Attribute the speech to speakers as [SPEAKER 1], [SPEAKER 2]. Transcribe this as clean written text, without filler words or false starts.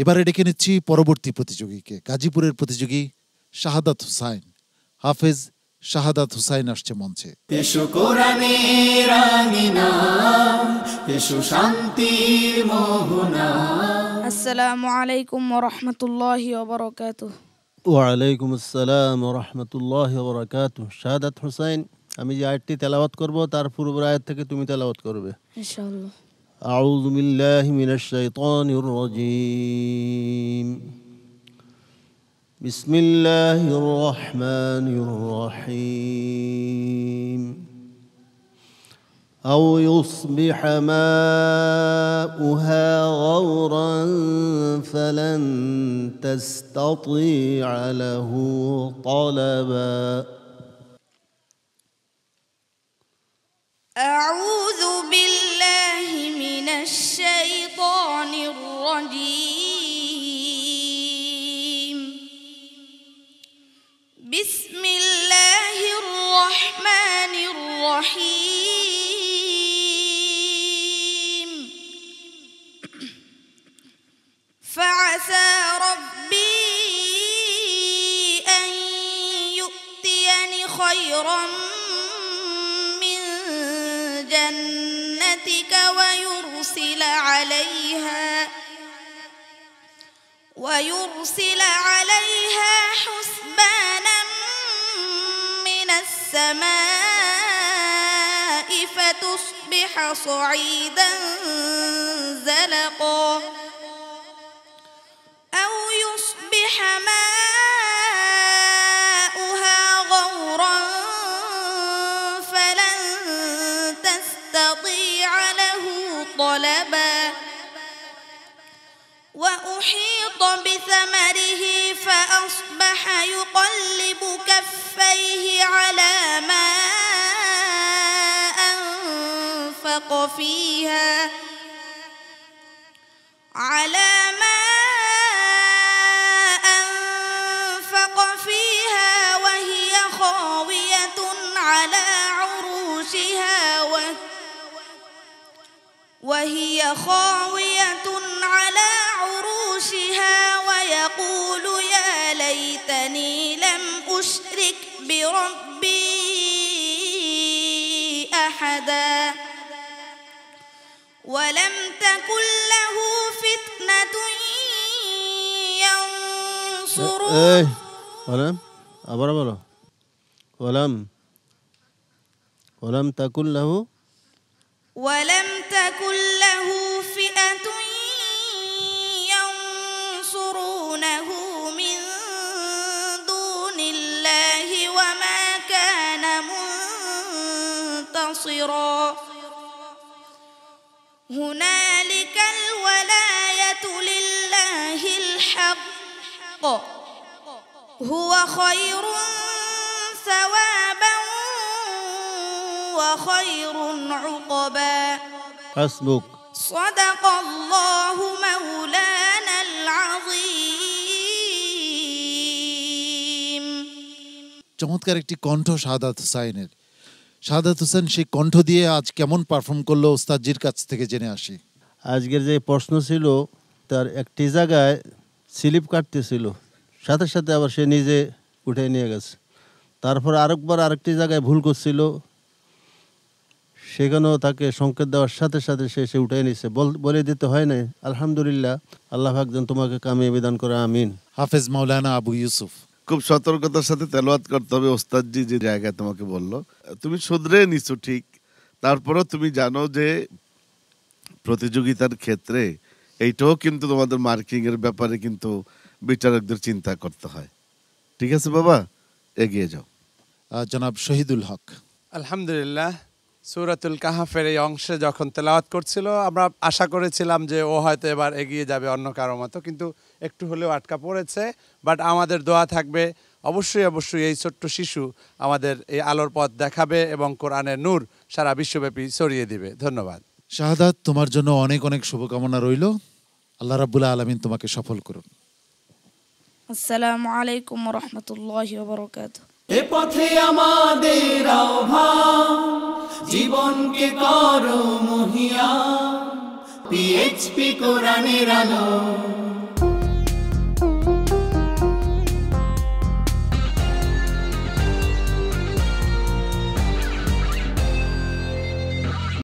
[SPEAKER 1] এবারে ডেকে নিচ্ছি পরবর্তী প্রতিযোগীকে। গাজীপুরের প্রতিযোগী শাহাদাত হুসাইন। হাফেজ শাহাদাত হুসাইন আসছে মঞ্চে।
[SPEAKER 2] এসো কোরআনের আঙিনা, এসো শান্তির মোহনা।
[SPEAKER 3] আসসালামু আলাইকুম ওয়া রাহমাতুল্লাহি ওয়া বারাকাতুহু।
[SPEAKER 4] ওয়া আলাইকুম আসসালাম ওয়া রাহমাতুল্লাহি ওয়া বারাকাতুহু। শাহাদাত হুসাইন, আমি যে আয়াতটি তেলাওয়াত করব তার পূর্বের আয়াত থেকে তুমি তেলাওয়াত করবে
[SPEAKER 3] ইনশাআল্লাহ।
[SPEAKER 4] আউযু বিল্লাহি মিনাশ শাইতানির রাজীম। বিসমিল্লাহির রহমানির রহিম। আও ইউসবিহা মাউহা গাওরান ফালান তাসতাতিআ লাহু তালাবা।
[SPEAKER 3] أعوذ بالله من الشيطان الرجيم. بسم الله الرحمن الرحيم. فعسى ربي أن يؤتيني خيرا جنتك ويرسل عليها حسبانا من السماء فتصبح صعيدا زلقا أو يصبح ماؤها غورا فلن تستطيع له طلبا وأحيط بثمره فأصبح يقلب كفيه على ما أنفق فيها وهي خاوية على عروشها ويقول يا ليتني لم أشرك بربي أحدا ولم تكن له فتنة ينصرون
[SPEAKER 4] ولم تكن له
[SPEAKER 3] فئة ينصرونه من دون الله وما كان منتصرا هنالك الولاية لله الحق هو خير ثوابا وخير عقبا
[SPEAKER 4] حسبك
[SPEAKER 3] صدق الله مولانا العظيم.
[SPEAKER 1] চমৎকার একটি কণ্ঠ শাহাদাত হুসাইনের। শাহাদাত হুসাইন সেই কণ্ঠ দিয়ে আজ কেমন পারফর্ম করলো ওস্তাদজির কাছ থেকে জেনে আসি।
[SPEAKER 4] আজকের যে প্রশ্ন ছিল তার একটি জায়গায় স্লিপ কাটতেছিল, সাথে সাথে আবার সে নিজে উঠে নিয়ে গেছে। তারপর আরেকটি জায়গায় ভুল করছিল, সেখানেও তাকে সংকেত দেওয়ার সাথে সাথে সে উঠে নিছে, বলে দিতে হয় না। আলহামদুলিল্লাহ, আল্লাহ পাক যেন তোমাকে কামিয়াবি দান করে, আমিন।
[SPEAKER 1] হাফেজ মাওলানা আবু ইউসুফ।
[SPEAKER 5] খুব সতর্কতার সাথে তেলাওয়াত করতে হবে। ওস্তাদজি যে জায়গায় তোমাকে বললো তুমি শুধরে নিছো ঠিক, তারপরেও তুমি জানো যে প্রতিযোগিতার ক্ষেত্রে এইটাও কিন্তু তোমাদের মার্কিং এর ব্যাপারে কিন্তু বিচারকদের চিন্তা করতে হয়। ঠিক আছে বাবা, এগিয়ে যাও।
[SPEAKER 1] জনাব শহীদুল হক।
[SPEAKER 6] আলহামদুলিল্লাহ, সূরাতুল কাহাফের এই অংশে যখন তেলাওয়াত করছিল আমরা আশা করেছিলাম যে ও হয়তো এবার এগিয়ে যাবে অন্য কারো মতো, কিন্তু একটু হলেও আটকা পড়েছে। বাট আমাদের দোয়া থাকবে, অবশ্যই এই ছোট্ট শিশু আমাদের এই আলোর পথ দেখাবে এবং কোরআনের নূর সারা বিশ্বব্যাপী ছড়িয়ে দিবে। ধন্যবাদ।
[SPEAKER 1] শাহাদাত, তোমার জন্য অনেক অনেক শুভকামনা রইল। আল্লাহ রাব্বুল আলামিন তোমাকে সফল করুন।
[SPEAKER 3] আসসালামু আলাইকুম ওয়া রাহমাতুল্লাহি ওয়া বারাকাতুহু।
[SPEAKER 2] এ পথে আমাদের আহ্বান, জীবনকে করো মহিয়া, পিএইচপি কোরআনের আলো।